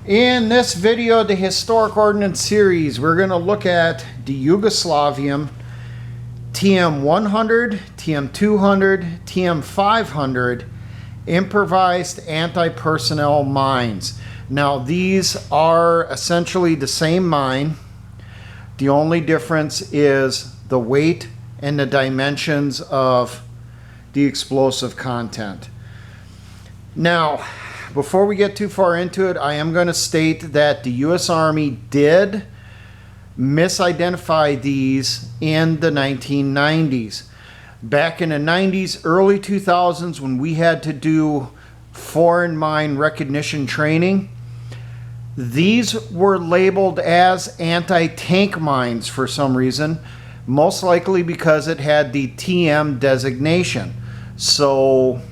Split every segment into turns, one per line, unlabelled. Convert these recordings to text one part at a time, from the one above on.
In this video, the Historic Ordnance Series, we're going to look at the Yugoslavian TM-100, TM-200, TM-500 improvised anti-personnel mines. Now, these are essentially the same mine. The only difference is the weight and the dimensions of the explosive content. Now, before we get too far into it, I am going to state that the U.S. Army did misidentify these in the 1990s. Back in the 90s, early 2000s, when we had to do foreign mine recognition training, these were labeled as anti-tank mines for some reason, most likely because it had the TM designation. So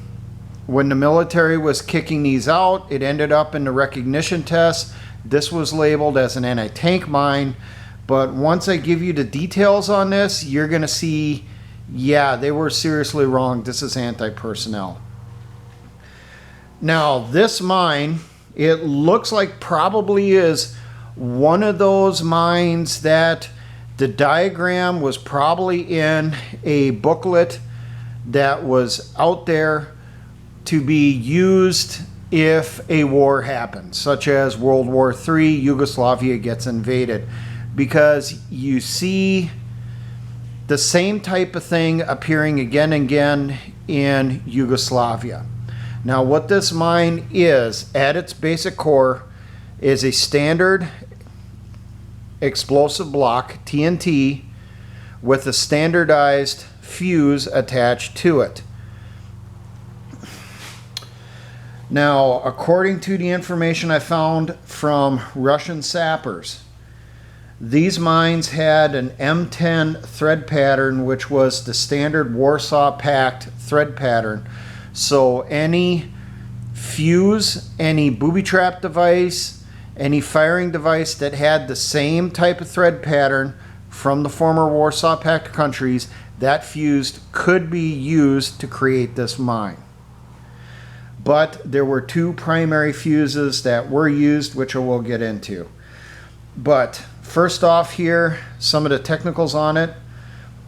when the military was kicking these out, it ended up in the recognition test. This was labeled as an anti-tank mine. But once I give you the details on this, you're going to see, yeah, they were seriously wrong. This is anti-personnel. Now, this mine, it looks like probably is one of those mines that the diagram was probably in a booklet that was out there to be used if a war happens, such as World War III, Yugoslavia gets invaded, because you see the same type of thing appearing again and again in Yugoslavia. Now, what this mine is, at its basic core, is a standard explosive block, TNT, with a standardized fuse attached to it. Now, according to the information I found from Russian sappers, these mines had an M10 thread pattern, which was the standard Warsaw Pact thread pattern. So any fuse, any booby trap device, any firing device that had the same type of thread pattern from the former Warsaw Pact countries, that fuse could be used to create this mine. But there were two primary fuses that were used, which I will get into. But first off here, some of the technicals on it.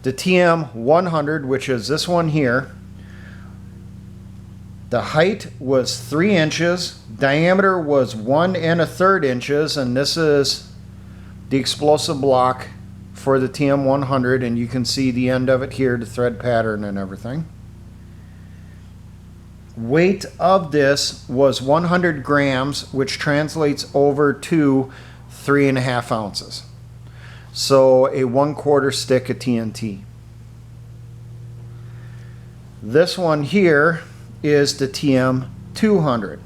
The TM-100, which is this one here, the height was 3 inches, diameter was 1 1/3 inches, and this is the explosive block for the TM-100, and you can see the end of it here, the thread pattern and everything. Weight of this was 100 grams, which translates over to 3.5 ounces. So a 1/4 stick of TNT. This one here is the TM-200.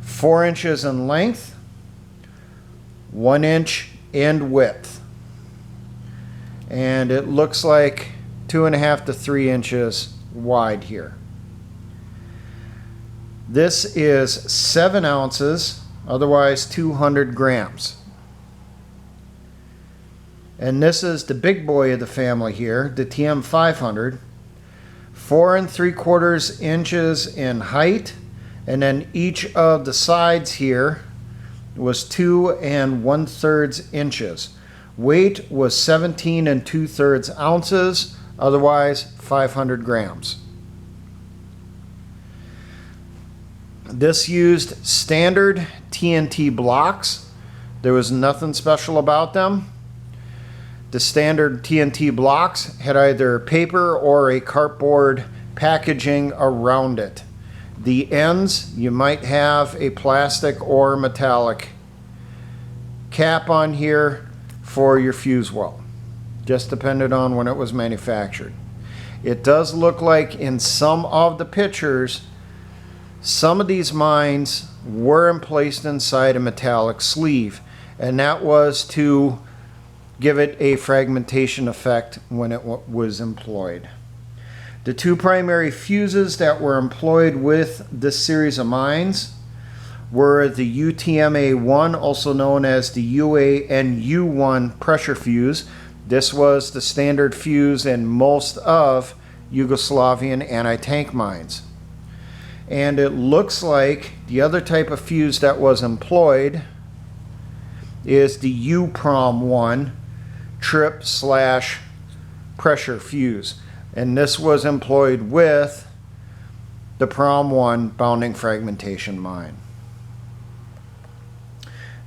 4 inches in length, 1 inch in width. And it looks like 2.5 to 3 inches wide here. This is 7 ounces, otherwise 200 grams. And this is the big boy of the family here, the TM-500. 4 3/4 inches in height, and then each of the sides here was 2 1/3 inches. Weight was 17 2/3 ounces, otherwise 500 grams. This used standard TNT blocks. There was nothing special about them. The standard TNT blocks had either paper or a cardboard packaging around it. The ends, you might have a plastic or metallic cap on here for your fuse well. Just depended on when it was manufactured. It does look like in some of the pictures, some of these mines were placed inside a metallic sleeve, and that was to give it a fragmentation effect when it was employed. The two primary fuses that were employed with this series of mines were the UTMA-1, also known as the UANU-1 pressure fuse. This was the standard fuse in most of Yugoslavian anti-tank mines. And it looks like the other type of fuse that was employed is the U-prom-1 trip/pressure fuse. And this was employed with the prom-1 bounding fragmentation mine.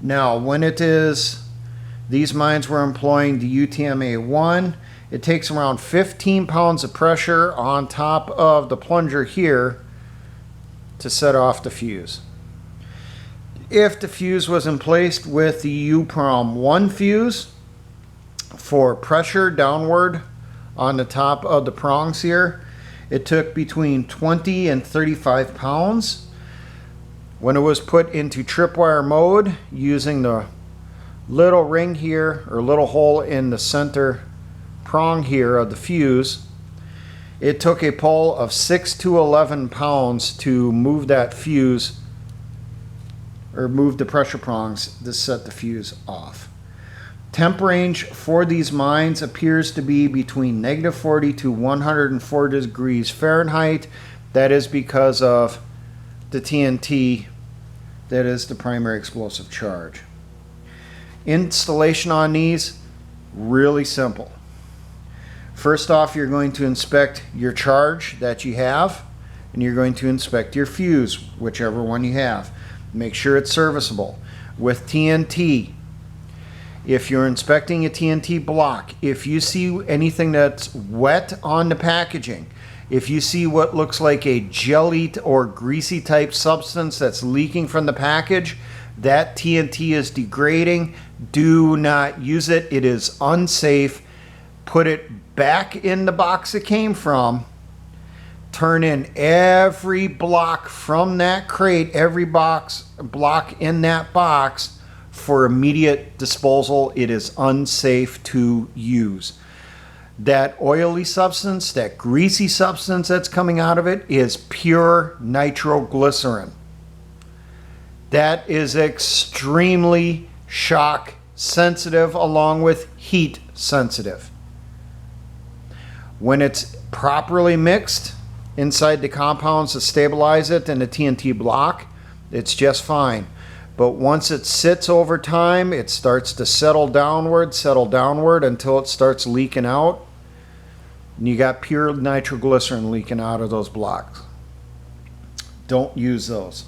Now, when these mines were employing the UTMA-1, it takes around 15 pounds of pressure on top of the plunger here to set off the fuse. If the fuse was emplaced with the U-prom-1 fuse for pressure downward on the top of the prongs here, it took between 20 and 35 pounds. When it was put into tripwire mode using the little ring here, or little hole in the center prong here of the fuse, it took a pull of 6 to 11 pounds to move that fuse, or move the pressure prongs to set the fuse off. Temp range for these mines appears to be between -40 to 104 degrees Fahrenheit. That is because of the TNT that is the primary explosive charge. Installation on these, really simple. First off, you're going to inspect your charge that you have, and you're going to inspect your fuse, whichever one you have. Make sure it's serviceable. With TNT, if you're inspecting a TNT block, if you see anything that's wet on the packaging, if you see what looks like a jelly or greasy type substance that's leaking from the package, that TNT is degrading. Do not use it. It is unsafe. Put it back in the box it came from. Turn in every block from that crate, every block in that box for immediate disposal. It is unsafe to use. That oily substance, that greasy substance that's coming out of it is pure nitroglycerin. That is extremely shock sensitive along with heat sensitive. When it's properly mixed inside the compounds to stabilize it in the TNT block, it's just fine. But once it sits over time, it starts to settle downward until it starts leaking out. And you got pure nitroglycerin leaking out of those blocks. Don't use those.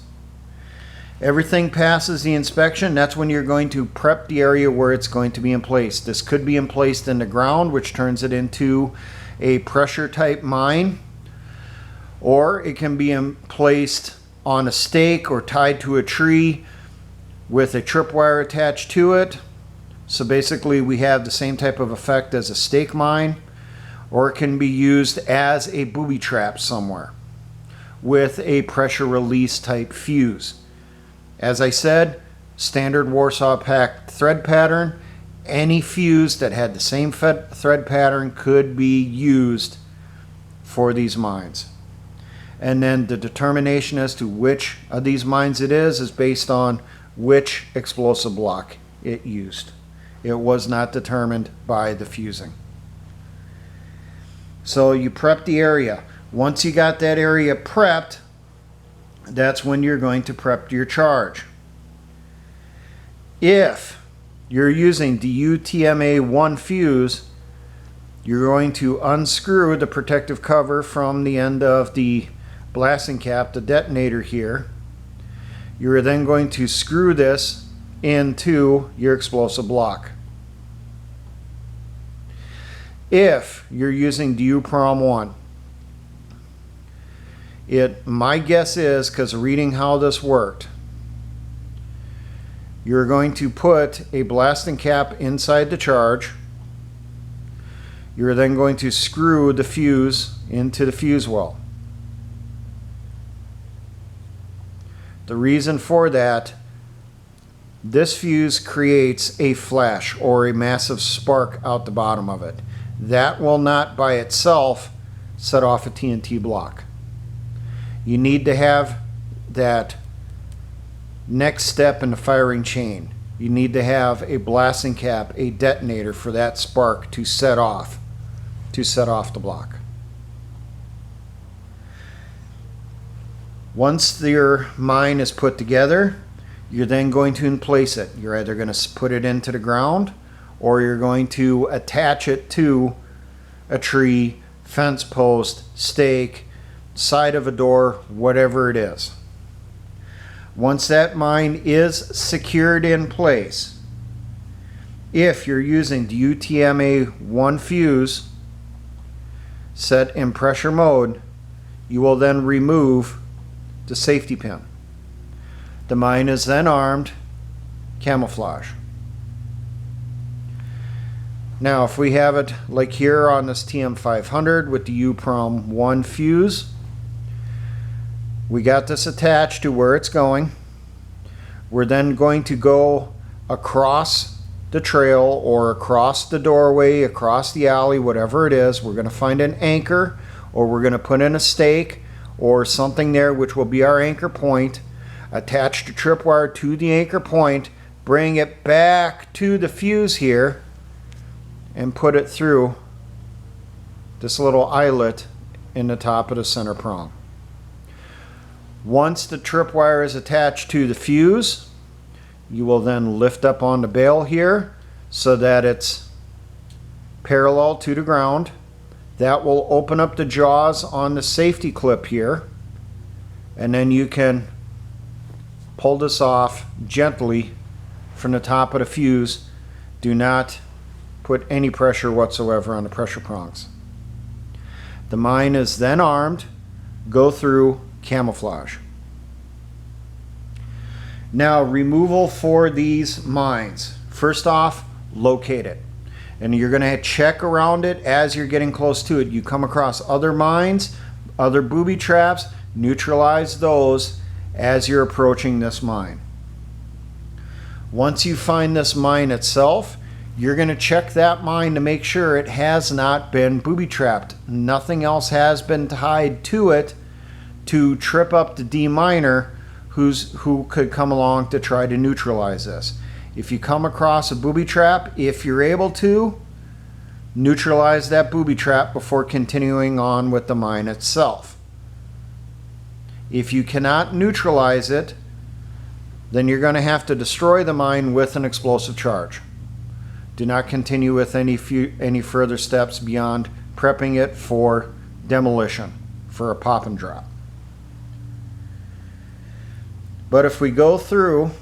Everything passes the inspection. That's when you're going to prep the area where it's going to be emplaced. This could be emplaced in the ground, which turns it into a pressure type mine, or it can be emplaced on a stake or tied to a tree with a tripwire attached to it. So basically we have the same type of effect as a stake mine, or it can be used as a booby trap somewhere with a pressure release type fuse. As I said, standard Warsaw Pact thread pattern. Any fuse that had the same thread pattern could be used for these mines. And then the determination as to which of these mines it is based on which explosive block it used. It was not determined by the fusing. So you prep the area. Once you got that area prepped, that's when you're going to prep your charge. If you're using the UTMA-1 fuse, you're going to unscrew the protective cover from the end of the blasting cap, the detonator here. You're then going to screw this into your explosive block. If you're using the U-prom-1, my guess is, because reading how this worked, you're going to put a blasting cap inside the charge. You're then going to screw the fuse into the fuse well. The reason for that, this fuse creates a flash or a massive spark out the bottom of it. That will not by itself set off a TNT block. You need to have that next step in the firing chain. You need to have a blasting cap, a detonator for that spark to set off the block. Once your mine is put together, you're then going to place it. You're either going to put it into the ground or you're going to attach it to a tree, fence post, stake, side of a door, whatever it is. Once that mine is secured in place, if you're using the UTM-1 fuse set in pressure mode, you will then remove the safety pin. The mine is then armed, camouflage. Now if we have it like here on this TM-500 with the UPROM-1 fuse, we got this attached to where it's going. We're then going to go across the trail or across the doorway, across the alley, whatever it is. We're going to find an anchor, or we're going to put in a stake or something there which will be our anchor point. Attach the tripwire to the anchor point, bring it back to the fuse here, and put it through this little eyelet in the top of the center prong. Once the tripwire is attached to the fuse, you will then lift up on the bail here so that it's parallel to the ground. That will open up the jaws on the safety clip here, and then you can pull this off gently from the top of the fuse. Do not put any pressure whatsoever on the pressure prongs. The mine is then armed. Go through camouflage. Now, removal for these mines. First off, locate it. And you're going to check around it as you're getting close to it. You come across other mines, other booby traps, neutralize those as you're approaching this mine. Once you find this mine itself, you're going to check that mine to make sure it has not been booby trapped. Nothing else has been tied to it to trip up the deminer who could come along to try to neutralize this. If you come across a booby trap, if you're able to, neutralize that booby trap before continuing on with the mine itself. If you cannot neutralize it, then you're going to have to destroy the mine with an explosive charge. Do not continue with any further steps beyond prepping it for demolition, for a pop and drop. But if we go through,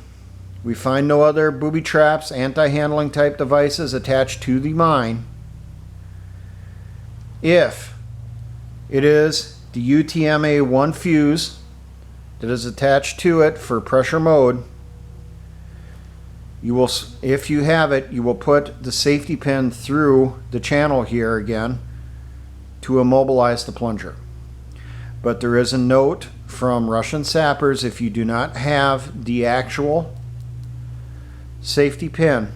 we find no other booby traps, anti-handling type devices attached to the mine. If it is the UTM-1 fuse that is attached to it for pressure mode, you will, if you have it, you will put the safety pin through the channel here again to immobilize the plunger. But there is a note from Russian sappers: if you do not have the actual safety pin,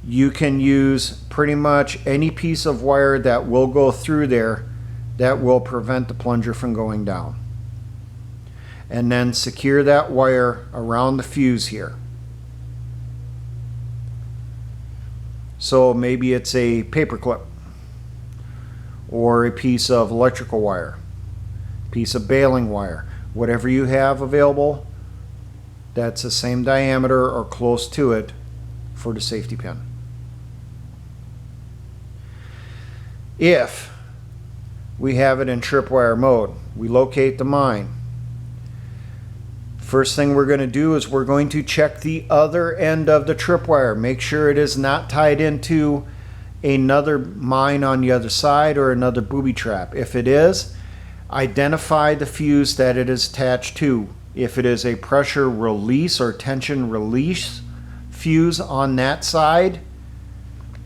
you can use pretty much any piece of wire that will go through there that will prevent the plunger from going down. And then secure that wire around the fuse here. So maybe it's a paper clip or a piece of electrical wire, piece of baling wire, whatever you have available that's the same diameter or close to it for the safety pin. If we have it in tripwire mode, we locate the mine. First thing we're going to do is we're going to check the other end of the tripwire. Make sure it is not tied into another mine on the other side or another booby trap. If it is, identify the fuse that it is attached to. If it is a pressure release or tension release fuse on that side,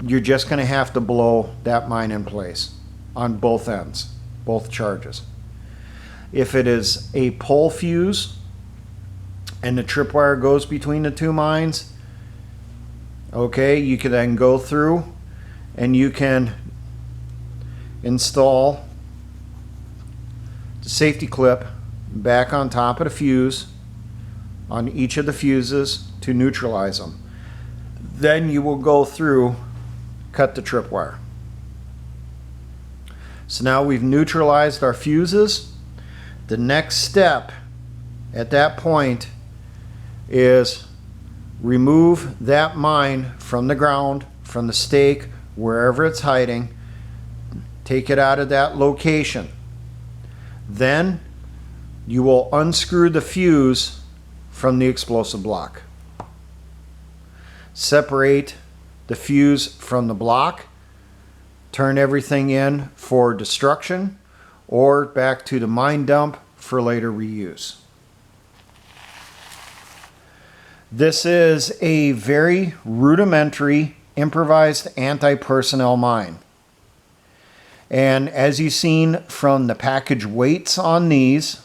you're just going to have to blow that mine in place on both ends, both charges. If it is a pull fuse and the tripwire goes between the two mines, okay, you can then go through and you can install the safety clip back on top of the fuse on each of the fuses to neutralize them. Then you will go through, cut the tripwire. So now we've neutralized our fuses. The next step at that point is remove that mine from the ground, from the stake, wherever it's hiding. Take it out of that location. Then you will unscrew the fuse from the explosive block. Separate the fuse from the block. Turn everything in for destruction or back to the mine dump for later reuse. This is a very rudimentary improvised anti-personnel mine. And as you've seen from the package weights on these,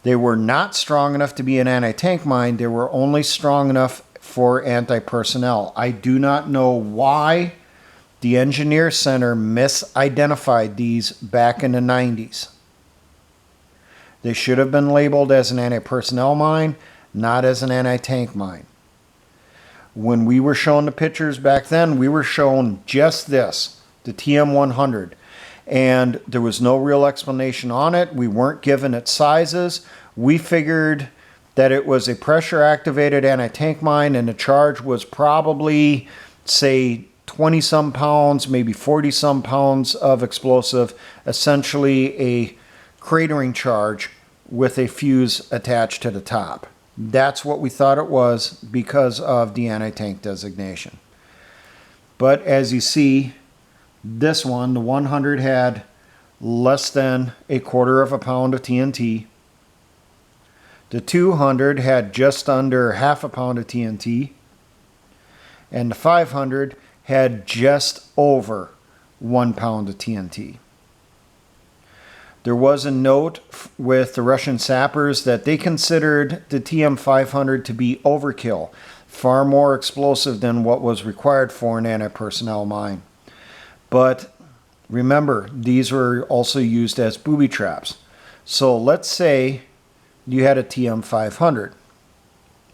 they were not strong enough to be an anti-tank mine. They were only strong enough for anti-personnel. I do not know why the Engineer Center misidentified these back in the 90s. They should have been labeled as an anti-personnel mine, not as an anti-tank mine. When we were shown the pictures back then, we were shown just this, the TM-100. And there was no real explanation on it. We weren't given its sizes. We figured that it was a pressure-activated anti-tank mine, and the charge was probably, say, 20-some pounds, maybe 40-some pounds of explosive, essentially a cratering charge with a fuse attached to the top. That's what we thought it was because of the anti-tank designation. But as you see, this one, the 100, had less than a quarter of a pound of TNT. The 200 had just under half a pound of TNT. And the 500 had just over 1 pound of TNT. There was a note with the Russian sappers that they considered the TM-500 to be overkill, far more explosive than what was required for an anti-personnel mine. But remember, these were also used as booby traps. So let's say you had a TM-500.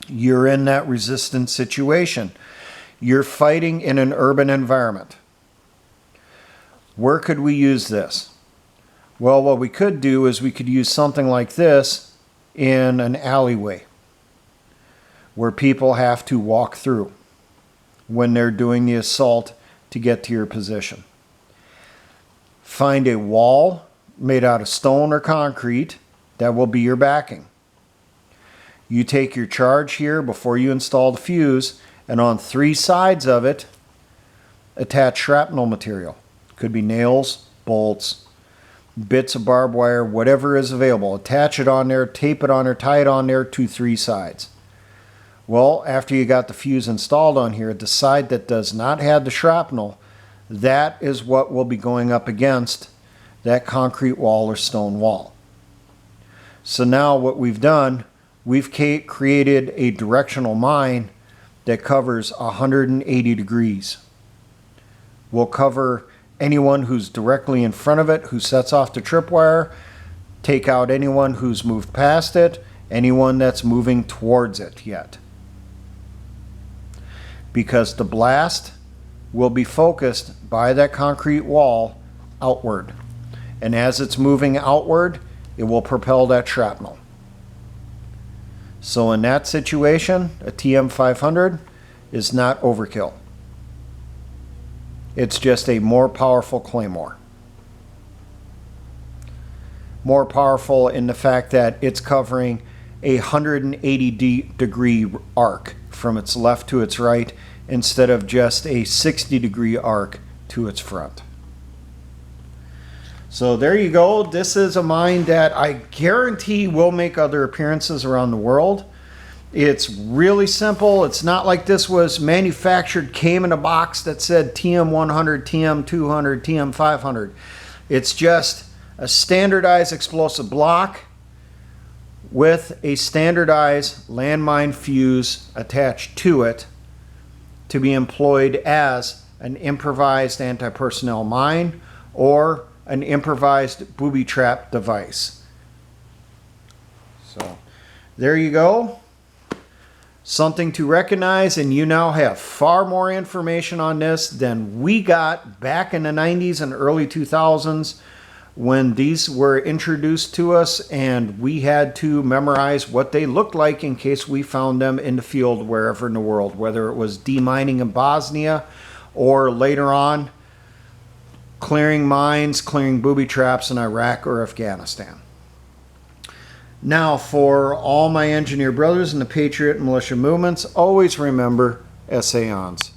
You're in that resistance situation. You're fighting in an urban environment. Where could we use this? Well, what we could do is we could use something like this in an alleyway where people have to walk through when they're doing the assault to get to your position. Find a wall made out of stone or concrete that will be your backing. You take your charge here before you install the fuse, and on 3 sides of it, attach shrapnel material. Could be nails, bolts, bits of barbed wire, whatever is available. Attach it on there, tape it on there, tie it on there to 3 sides. Well, after you got the fuse installed on here, the side that does not have the shrapnel, that is what will be going up against that concrete wall or stone wall. So now what we've done, we've created a directional mine that covers 180 degrees. We'll cover anyone who's directly in front of it, who sets off the tripwire, take out anyone who's moved past it, anyone that's moving towards it yet. Because the blast will be focused by that concrete wall outward. And as it's moving outward, it will propel that shrapnel. So in that situation, a TM-500 is not overkill. It's just a more powerful claymore. More powerful in the fact that it's covering a 180 degree arc from its left to its right instead of just a 60 degree arc to its front. So there you go. This is a mine that I guarantee will make other appearances around the world. It's really simple. It's not like this was manufactured, came in a box that said TM-100, TM-200, TM-500. It's just a standardized explosive block with a standardized landmine fuse attached to it to be employed as an improvised anti-personnel mine or an improvised booby trap device. So there you go. Something to recognize, and you now have far more information on this than we got back in the 90s and early 2000s when these were introduced to us, and we had to memorize what they looked like in case we found them in the field wherever in the world, whether it was demining in Bosnia or later on clearing mines, clearing booby traps in Iraq or Afghanistan. Now, for all my engineer brothers in the Patriot and militia movements, always remember essayons.